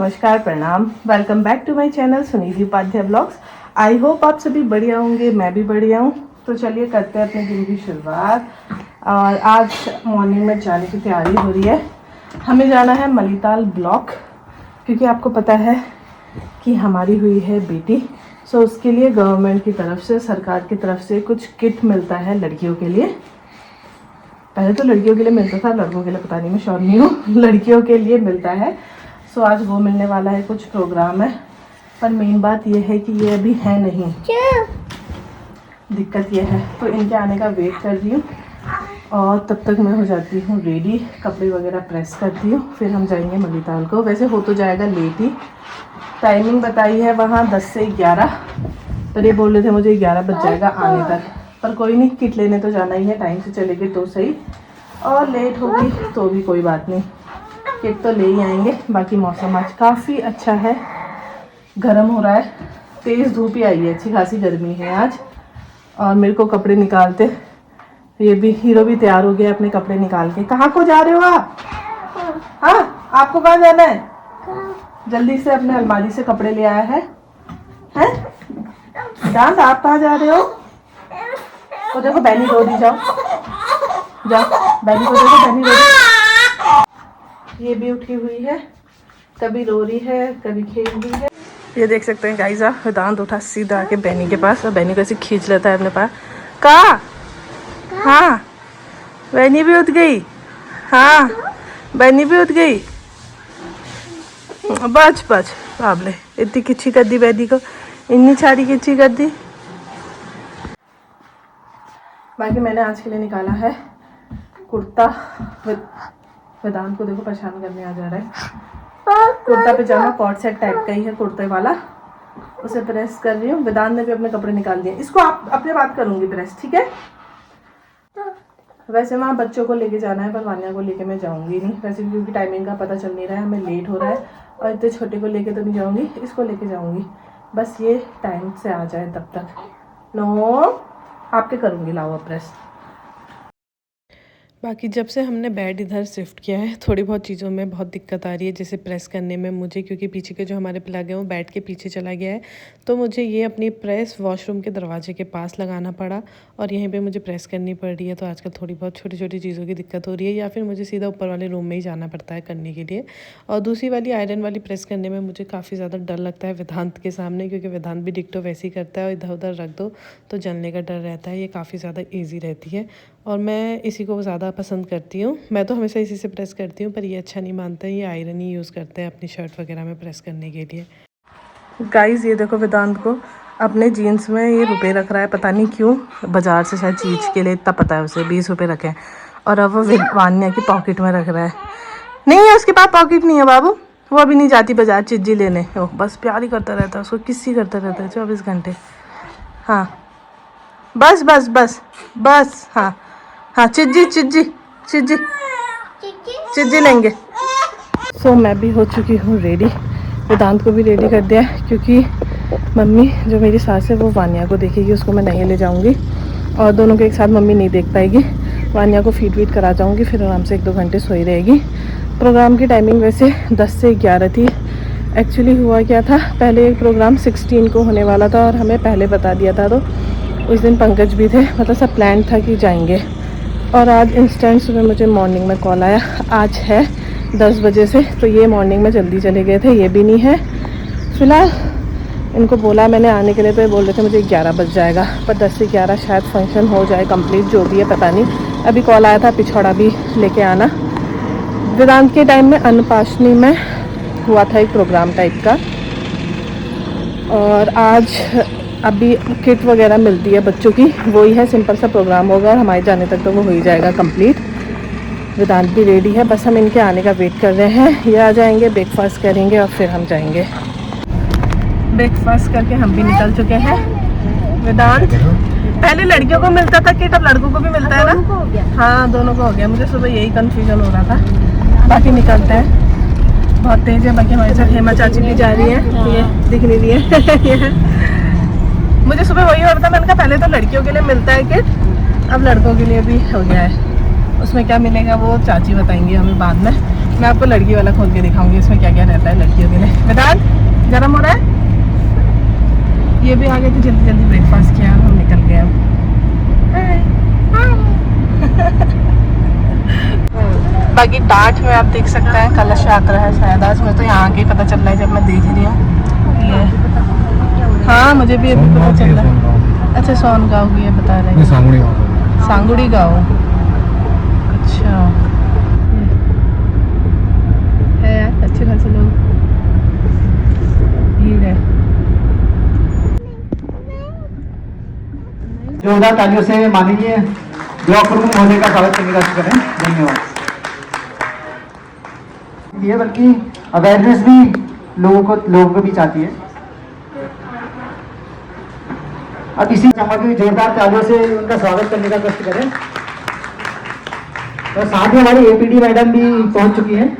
नमस्कार, प्रणाम। Welcome back to my channel Sunidhi Upadhyay blogs. I hope आप सभी बढ़िया होंगे, मैं भी बढ़िया हूँ। तो चलिए करते हैं अपने दिन की शुरुआत। और आज मॉर्निंग में जाने की तैयारी हो रही है। हमें जाना है मलीताल ब्लॉक, क्योंकि आपको पता है कि हमारी हुई है बेटी। सो उसके लिए गवर्नमेंट की तरफ से, सरकार की तरफ से कुछ किट मिलता है लड़कियों के लिए। पहले तो लड़कियों के लिए मिलता था, लड़कों के लिए पता नहीं, मैं श्योर नहीं हूँ। लड़कियों के लिए मिलता है। सो आज वो मिलने वाला है, कुछ प्रोग्राम है। पर मेन बात ये है कि ये अभी है नहीं। क्या दिक्कत ये है, तो इनके आने का वेट कर रही हूँ। और तब तक मैं हो जाती हूँ रेडी, कपड़े वगैरह प्रेस करती हूँ, फिर हम जाएंगे मलीताल को। वैसे हो तो जाएगा लेट ही। टाइमिंग बताई है वहाँ 10 से 11, पर ये बोल रहे थे मुझे 11 बज जाएगा आने तक। पर कोई नहीं, किट लेने तो जाना ही है, टाइम से चलेंगे तो सही। और लेट होगी तो भी कोई बात नहीं, किट तो ले ही आएंगे। बाकी मौसम आज काफ़ी अच्छा है, गर्म हो रहा है, तेज़ धूप ही आई है, अच्छी खासी गर्मी है आज। और मेरे को कपड़े निकालते, ये भी हीरो भी तैयार हो गया अपने कपड़े निकाल के। कहाँ को जा रहे हो आप? हाँ, आपको कहाँ जाना है? जल्दी से अपने अलमारी से कपड़े ले आया है। हैं? डांस, आप कहाँ जा रहे हो? तो देखो बैनी रो दी, जाओ जाओ, बैनी को देखो, बैनी रो दी। ये भी उठी हुई है, कभी रो रही है कभी खेल रही है। ये देख सकते हैं गाइस, वेदांत उठा सीधा आके बैनी के पास, और बैनी को ऐसे खींच लेता है अपने पास। कहाँ? हाँ, बैनी भी उठ गई। हाँ, बैनी भी उठ गई। बच बच बाबले, इतनी किच्छी कर दी बैनी को, इतनी सारी किच्छी कर दी। बाकी मैंने आज के लिए निकाला है कुर्ता। वेदांत को देखो परेशान करने आ जा रहा है। कुर्ता पजामा कॉर्ड सेट टाइप का ही है, कुर्ते वाला। उसे प्रेस कर रही हूँ। वेदांत ने भी अपने कपड़े निकाल दिए। इसको आप अपने बात करूँगी प्रेस, ठीक है? वैसे वहाँ बच्चों को लेके जाना है, पर वान्या को लेके मैं जाऊँगी नहीं वैसे, क्योंकि टाइमिंग का पता चल नहीं रहा है, हमें लेट हो रहा है। और इतने छोटे को लेके तो नहीं जाऊँगी, इसको लेके जाऊँगी। बस ये टाइम से आ जाए तब तक। नो, आपके करूँगी, लाओ प्रेस। बाकी जब से हमने बेड इधर शिफ्ट किया है, थोड़ी बहुत चीज़ों में बहुत दिक्कत आ रही है, जैसे प्रेस करने में मुझे, क्योंकि पीछे के जो हमारे प्लग है वो बेड के पीछे चला गया है। तो मुझे ये अपनी प्रेस वॉशरूम के दरवाजे के पास लगाना पड़ा, और यहीं पे मुझे प्रेस करनी पड़ रही है। तो आजकल थोड़ी बहुत छोटी छोटी चीज़ों की दिक्कत हो रही है, या फिर मुझे सीधा ऊपर वाले रूम में ही जाना पड़ता है करने के लिए। और दूसरी वाली आयरन वाली प्रेस करने में मुझे काफ़ी ज़्यादा डर लगता है वेदांत के सामने, क्योंकि वेदांत भी डिक्टो वैसे ही करता है, और इधर उधर रख दो तो जलने का डर रहता है। ये काफ़ी ज़्यादा ईजी रहती है, और मैं इसी को ज़्यादा पसंद करती हूँ। मैं तो हमेशा इसी से प्रेस करती हूँ, पर ये अच्छा नहीं मानता है, ये आयरन ही यूज़ करते हैं अपनी शर्ट वगैरह में प्रेस करने के लिए। गाइस ये देखो, वेदांत को अपने जीन्स में ये रुपए रख रहा है, पता नहीं क्यों। बाजार से शायद चीज़ के लिए, इतना पता है उसे, 20 रुपये रखे हैं। और अब वो वान्या की पॉकेट में रख रहा है। नहीं है उसके पास पॉकेट, नहीं है बाबू, वो अभी नहीं जाती बाजार चीज़ी लेने। ओ बस प्यार ही करता रहता है, उसको किसी करता रहता है 24 घंटे। हाँ बस बस बस बस, हाँ हाँ, चिज्जी चिज्जी चिज्जी चिज्जी लेंगे। सो मैं भी हो चुकी हूँ रेडी, वेदांत को भी रेडी कर दिया है, क्योंकि मम्मी जो मेरी सास है वो वान्या को देखेगी, उसको मैं नहीं ले जाऊँगी। और दोनों को एक साथ मम्मी नहीं देख पाएगी। वान्या को फीड वीड करा जाऊँगी, फिर आराम से 1-2 घंटे सोई रहेगी। प्रोग्राम की टाइमिंग वैसे 10 से 11 थी। एक्चुअली हुआ क्या था, पहले एक प्रोग्राम 16 को होने वाला था, और हमें पहले बता दिया था। तो उस दिन पंकज भी थे, मतलब सब प्लान था कि जाएंगे। और आज इंस्टेंट सुबह मुझे मॉर्निंग में कॉल आया, आज है 10 बजे से। तो ये मॉर्निंग में जल्दी चले गए थे, ये भी नहीं है फ़िलहाल। इनको बोला मैंने आने के लिए, तो ये बोल रहे थे मुझे 11 बज जाएगा, पर 10 से 11 शायद फंक्शन हो जाए कंप्लीट, जो भी है पता नहीं। अभी कॉल आया था पिछौड़ा भी लेके आना। वेदांत के टाइम में अन्नपाशनी में हुआ था एक प्रोग्राम टाइप का, और आज अभी किट वगैरह मिलती है बच्चों की, वही है, सिंपल सा प्रोग्राम होगा, और हमारे जाने तक तो वो हो ही जाएगा कंप्लीट। वेदांत भी रेडी है, बस हम इनके आने का वेट कर रहे हैं। ये आ जाएंगे, ब्रेकफास्ट करेंगे, और फिर हम जाएंगे। ब्रेकफास्ट करके हम भी निकल चुके हैं। वेदांत, पहले लड़कियों को मिलता था किट, अब लड़कों को भी मिलता है ना? हाँ, दोनों को हो गया। मुझे सुबह यही कन्फ्यूजन हो रहा था। बाकी निकलते हैं, बहुत तेज़ है। बाकी हमारे साथ हेमा चाची भी जा रही है, ये दिख नहीं रही है। मुझे सुबह वही हो रहा था, मैंने कहा पहले तो लड़कियों के लिए मिलता है किट, अब लड़कों के लिए भी हो गया है। उसमें क्या मिलेगा वो चाची बताएंगी हमें बाद में। मैं आपको लड़की वाला खोल के दिखाऊंगी इसमें क्या क्या रहता है लड़कियों के लिए। वेदांत गर्म हो रहा है। ये भी आ गए थे, जल्दी जल्दी ब्रेकफास्ट किया, हम निकल गए अब। बाकी डांट में आप देख सकते हैं कलश यात्रा है शायद आज, में तो यहाँ आके पता चल रहा है जब मैं देख रही हूँ ये। हाँ मुझे भी अभी पता चल रहा है। अच्छा सोन गाँव की है बता रहे हैं, सांगुड़ी गाँव। अच्छा है यार, अच्छे खासे लोग भीड़ है। जोरदार तालियों से माननीय ब्लॉक प्रमुख महोदय का स्वागत करने का करें। धन्यवाद। ये बल्कि अवेयरनेस भी लोगों को बीच आती है। अब इसी समय की जोरदार तालियों से उनका स्वागत करने का कष्ट करें। और साथ ही हमारी एपीडी मैडम भी पहुंच चुकी हैं।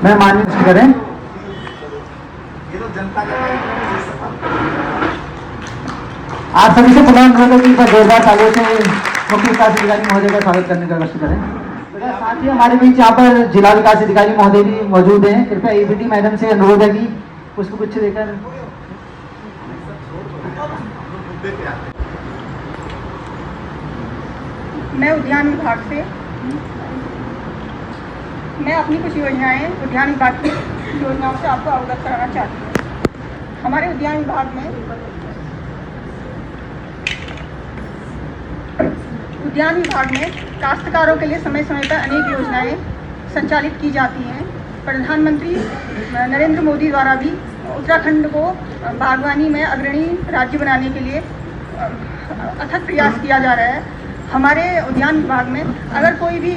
मैं मान्य करें। आप सभी से पुनः अनुरोध है कि जोरदार तालियों से मुख्य विकास अधिकारी महोदय का स्वागत करने का कष्ट करें। साथ ही हमारे बीच यहाँ पर जिला विकास अधिकारी महोदय भी मौजूद हैं। कृपया एपीडी मैडम से अनुरोध है कि पुष्प गुच्छ देकर मैं उद्यान विभाग से मैं अपनी कुछ योजनाएं उद्यान विभाग की योजनाओं से आपको अवगत कराना चाहती हूँ। हमारे उद्यान विभाग में काश्तकारों के लिए समय समय पर अनेक योजनाएं संचालित की जाती हैं। प्रधानमंत्री नरेंद्र मोदी द्वारा भी उत्तराखंड को बागवानी में अग्रणी राज्य बनाने के लिए अथक प्रयास किया जा रहा है। हमारे उद्यान विभाग में अगर कोई भी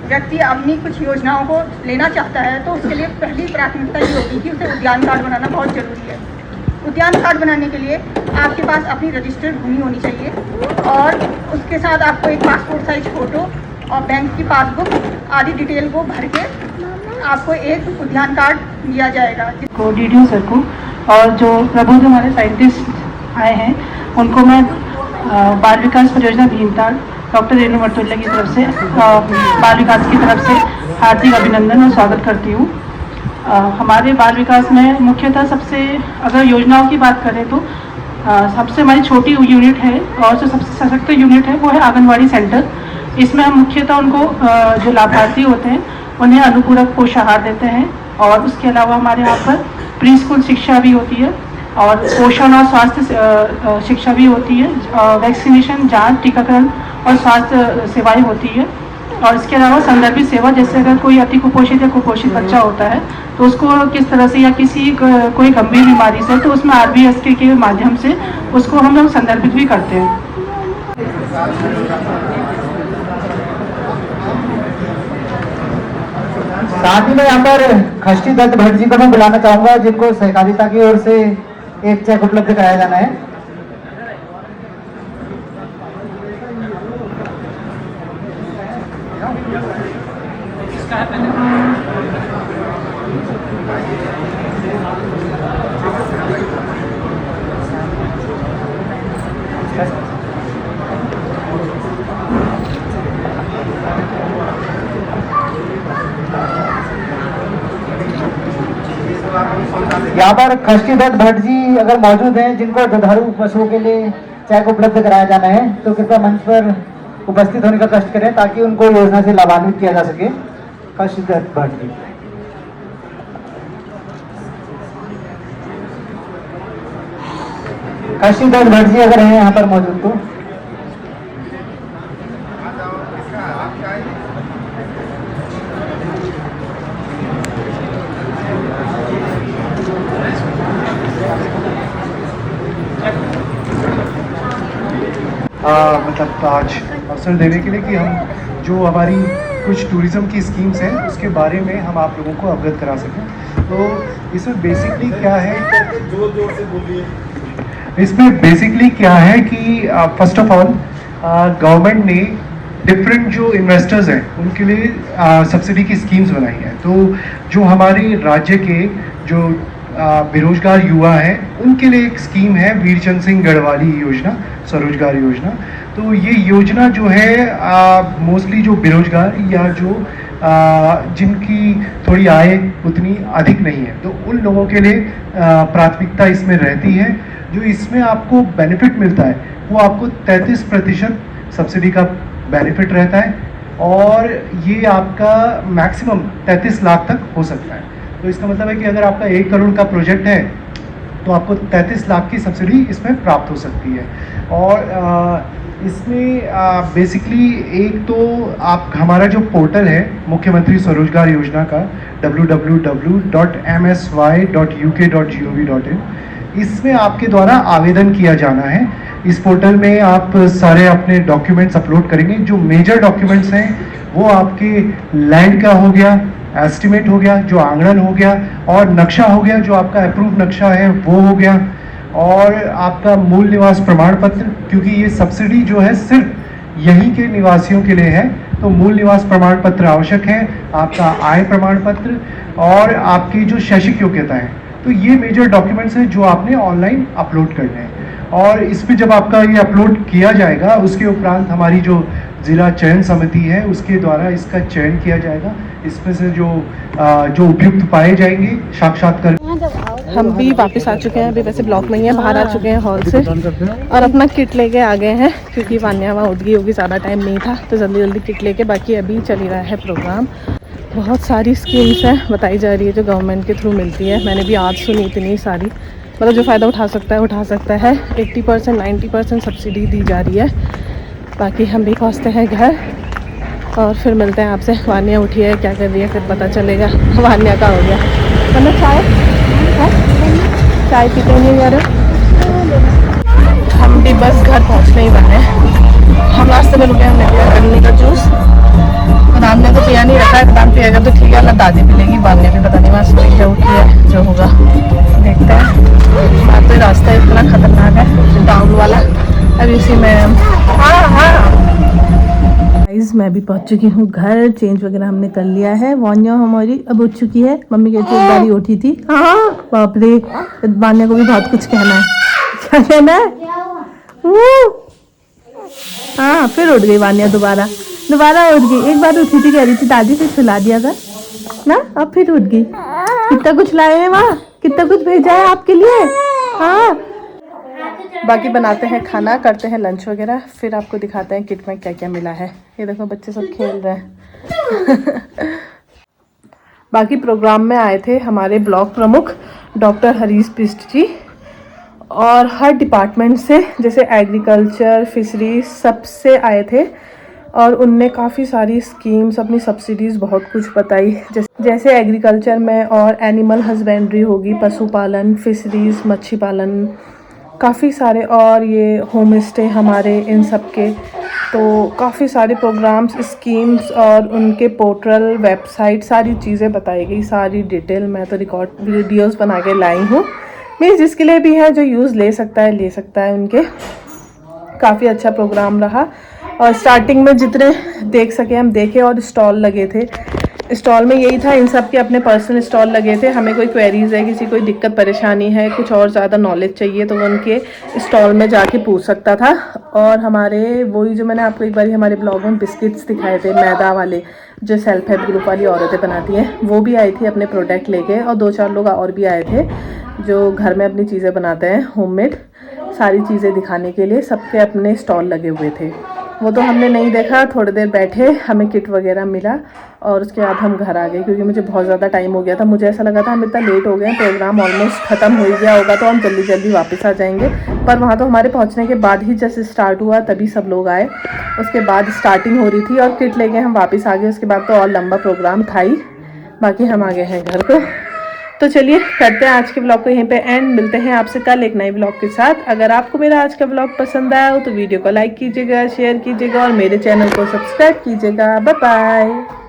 व्यक्ति अपनी कुछ योजनाओं को लेना चाहता है तो उसके लिए पहली प्राथमिकता ये होगी कि उसे उद्यान कार्ड बनाना बहुत ज़रूरी है। उद्यान कार्ड बनाने के लिए आपके पास अपनी रजिस्टर्ड भूमि होनी चाहिए और उसके साथ आपको एक पासपोर्ट साइज फ़ोटो और बैंक की पासबुक आदि डिटेल को भर के आपको एक उद्यान कार्ड दिया जाएगा। को DDO सर को और जो प्रबुद्ध हमारे साइंटिस्ट आए हैं उनको मैं बाल विकास परियोजना भीमताल डॉक्टर रेणु वर्तुल्य की तरफ से बाल विकास की तरफ से हार्दिक अभिनंदन और स्वागत करती हूँ। हमारे बाल विकास में मुख्यतः सबसे अगर योजनाओं की बात करें तो सबसे हमारी छोटी यूनिट है और जो सबसे सशक्त यूनिट है वो है आंगनवाड़ी सेंटर। इसमें हम मुख्यतः उनको जो लाभार्थी होते हैं उन्हें अनुपूरक पोषाहार देते हैं और उसके अलावा हमारे यहाँ पर प्री स्कूल शिक्षा भी होती है और पोषण और स्वास्थ्य शिक्षा भी होती है। वैक्सीनेशन, जांच, टीकाकरण और स्वास्थ्य सेवाएं होती है और इसके अलावा संदर्भित सेवा, जैसे अगर कोई अति कुपोषित या कुपोषित बच्चा होता है तो उसको किस तरह से या किसी कोई गंभीर बीमारी से तो उसमें RBS के माध्यम से उसको हम लोग संदर्भित भी करते हैं। साथ ही में यहाँ पर खष्टी दत्त भट्ट जी को मैं बुलाना चाहूंगा जिनको सहकारिता की ओर से एक चेक उपलब्ध कराया जाना है। यहाँ पर खष्टी दत्त भट्ट जी अगर मौजूद हैं जिनको दुधारू पशुओं के लिए चेक उपलब्ध कराया जाना है तो कृपया मंच पर उपस्थित होने का कष्ट करें ताकि उनको योजना से लाभान्वित किया जा सके। खष्टी दत्त भट्ट जी। खष्टी दत्त भट्ट जी अगर हैं यहाँ पर मौजूद तो मतलब आज अवसर देने के लिए कि हम जो हमारी कुछ टूरिज़्म की स्कीम्स हैं उसके बारे में हम आप लोगों को अवगत करा सकें। तो इसमें बेसिकली क्या है, इसमें बेसिकली क्या है कि फर्स्ट ऑफ ऑल गवर्नमेंट ने डिफरेंट जो इन्वेस्टर्स हैं उनके लिए सब्सिडी की स्कीम्स बनाई हैं। तो जो हमारे राज्य के जो बेरोजगार युवा हैं उनके लिए एक स्कीम है वीरचंद सिंह गढ़वाली योजना, स्वरोजगार योजना। तो ये योजना जो है मोस्टली जो बेरोजगार या जो जिनकी थोड़ी आय उतनी अधिक नहीं है, तो उन लोगों के लिए प्राथमिकता इसमें रहती है। जो इसमें आपको बेनिफिट मिलता है वो आपको 33% सब्सिडी का बेनिफिट रहता है और ये आपका मैक्सिमम 33 लाख तक हो सकता है। तो इसका मतलब है कि अगर आपका 1 करोड़ का प्रोजेक्ट है तो आपको 33 लाख की सब्सिडी इसमें प्राप्त हो सकती है। और इसमें बेसिकली एक तो आप हमारा जो पोर्टल है मुख्यमंत्री स्वरोजगार योजना का www.msy.uk.gov.in, इसमें आपके द्वारा आवेदन किया जाना है। इस पोर्टल में आप सारे अपने डॉक्यूमेंट्स अपलोड करेंगे। जो मेजर डॉक्यूमेंट्स हैं वो आपके लैंड का हो गया, एस्टिमेट हो गया, जो आंगणन हो गया, और नक्शा हो गया जो आपका अप्रूव नक्शा है वो हो गया, और आपका मूल निवास प्रमाण पत्र, क्योंकि ये सब्सिडी जो है सिर्फ यहीं के निवासियों के लिए है, तो मूल निवास प्रमाण पत्र आवश्यक है, आपका आय प्रमाण पत्र और आपकी जो शैक्षिक योग्यता है। तो ये मेजर डॉक्यूमेंट्स हैं जो आपने ऑनलाइन अपलोड करने हैं। और इस पर जब आपका ये अपलोड किया जाएगा उसके उपरांत हमारी जो जिला चयन समिति है उसके द्वारा इसका चयन किया जाएगा। इसमें से जो उपयुक्त पाए जाएंगे साक्षात्कार। हम भी वापस आ चुके हैं, अभी वैसे ब्लॉक में ही है, बाहर आ चुके हैं हॉल से और अपना किट लेके आ गए हैं क्योंकि वान्या वहाँ उठ गई होगी, ज़्यादा टाइम नहीं था तो जल्दी जल्दी किट लेके। बाकी अभी चल ही रहा है प्रोग्राम। बहुत सारी स्कीम्स हैं बताई जा रही है जो गवर्नमेंट के थ्रू मिलती है। मैंने भी आज सुनी इतनी सारी, मतलब जो फ़ायदा उठा सकता है उठा सकता है। 80% 90% सब्सिडी दी जा रही है। बाकी हम भी पहुँचते हैं घर और फिर मिलते हैं आपसे। वान्या उठी है, क्या कर रही है फिर पता चलेगा। वान्या का हो गया मतलब चाय है? चाय पीते नहीं यार। हम भी बस घर पहुँचने ही वाले हैं। हम रास्ते में रुके, हमने पिया गन्ने का जूस। बादाम ने तो पिया नहीं रखा है, बादाम पिएगा तो ठीक है, ना दादी पिलेगी। वान्या भी पता नहीं वहाँ सोई जो उठी है, जो होगा देखते हैं। बात तो रास्ता इतना खतरनाक है टाउन वाला। अभी इसी में मैं भी पहुंच चुकी हूँ घर। चेंज वगैरह हमने कर लिया है। वान्या हमारी अब उठ चुकी है। मम्मी कहती है एक बारी उठी थी। हाँ बाप रे, वान्या को भी बहुत कुछ कहना है। क्या कहना है? हाँ फिर उठ गई वान्या, दोबारा उठ गई। एक बार उठी थी, कह रही थी दादी से सुला दिया था ना, अब फिर उठ गई। कितना कुछ लाए हैं वहाँ, कितना कुछ भेजा है आपके लिए। हाँ बाकी बनाते हैं खाना, करते हैं लंच वगैरह, फिर आपको दिखाते हैं किट में क्या क्या मिला है। ये देखो बच्चे सब खेल रहे हैं। बाकी प्रोग्राम में आए थे हमारे ब्लॉक प्रमुख डॉक्टर हरीश बिष्ट जी, और हर डिपार्टमेंट से, जैसे एग्रीकल्चर, फिशरीज, सबसे आए थे। और उनने काफ़ी सारी स्कीम्स, अपनी सब्सिडीज़ बहुत कुछ बताई। जैसे एग्रीकल्चर में और एनिमल हस्बेंड्री होगी, पशुपालन, फिशरीज, मच्छी पालन, काफ़ी सारे, और ये होम स्टे हमारे, इन सब के। तो काफ़ी सारे प्रोग्राम्स, स्कीम्स और उनके पोर्टल, वेबसाइट, सारी चीज़ें बताई गई, सारी डिटेल। मैं तो रिकॉर्ड वीडियोस बना के लाई हूँ। मीन्स जिसके लिए भी है, जो यूज़ ले सकता है उनके। काफ़ी अच्छा प्रोग्राम रहा। और स्टार्टिंग में जितने देख सके हम देखे, और स्टॉल लगे थे। स्टॉल में यही था, इन सब के अपने पर्सनल स्टॉल लगे थे। हमें कोई क्वेरीज है, किसी कोई दिक्कत परेशानी है, कुछ और ज़्यादा नॉलेज चाहिए, तो वो उनके स्टॉल में जाके पूछ सकता था। और हमारे वही जो मैंने आपको एक बार हमारे ब्लॉग में बिस्किट्स दिखाए थे मैदा वाले, जो सेल्फ हेल्प ग्रुप वाली औरतें बनाती हैं, वो भी आई थी अपने प्रोडक्ट लेके। और 2-4 लोग और भी आए थे जो घर में अपनी चीज़ें बनाते हैं, होममेड सारी चीज़ें दिखाने के लिए। सबके अपने स्टॉल लगे हुए थे। वो तो हमने नहीं देखा, थोड़ी देर बैठे, हमें किट वगैरह मिला और उसके बाद हम घर आ गए, क्योंकि मुझे बहुत ज़्यादा टाइम हो गया था। मुझे ऐसा लगा था हम इतना लेट हो गए, प्रोग्राम ऑलमोस्ट ख़त्म हो गया होगा तो हम जल्दी जल्दी वापस आ जाएंगे। पर वहाँ तो हमारे पहुँचने के बाद ही जैसे स्टार्ट हुआ तभी सब लोग आए, उसके बाद स्टार्टिंग हो रही थी और किट लेके हम वापस आ गए। उसके बाद तो और लंबा प्रोग्राम था ही। बाकी हम आ गए हैं घर को। तो चलिए करते हैं आज के ब्लॉग को यहीं पे एंड। मिलते हैं आपसे कल एक नए ब्लॉग के साथ। अगर आपको मेरा आज का ब्लॉग पसंद आया हो तो वीडियो को लाइक कीजिएगा, शेयर कीजिएगा और मेरे चैनल को सब्सक्राइब कीजिएगा। Bye bye.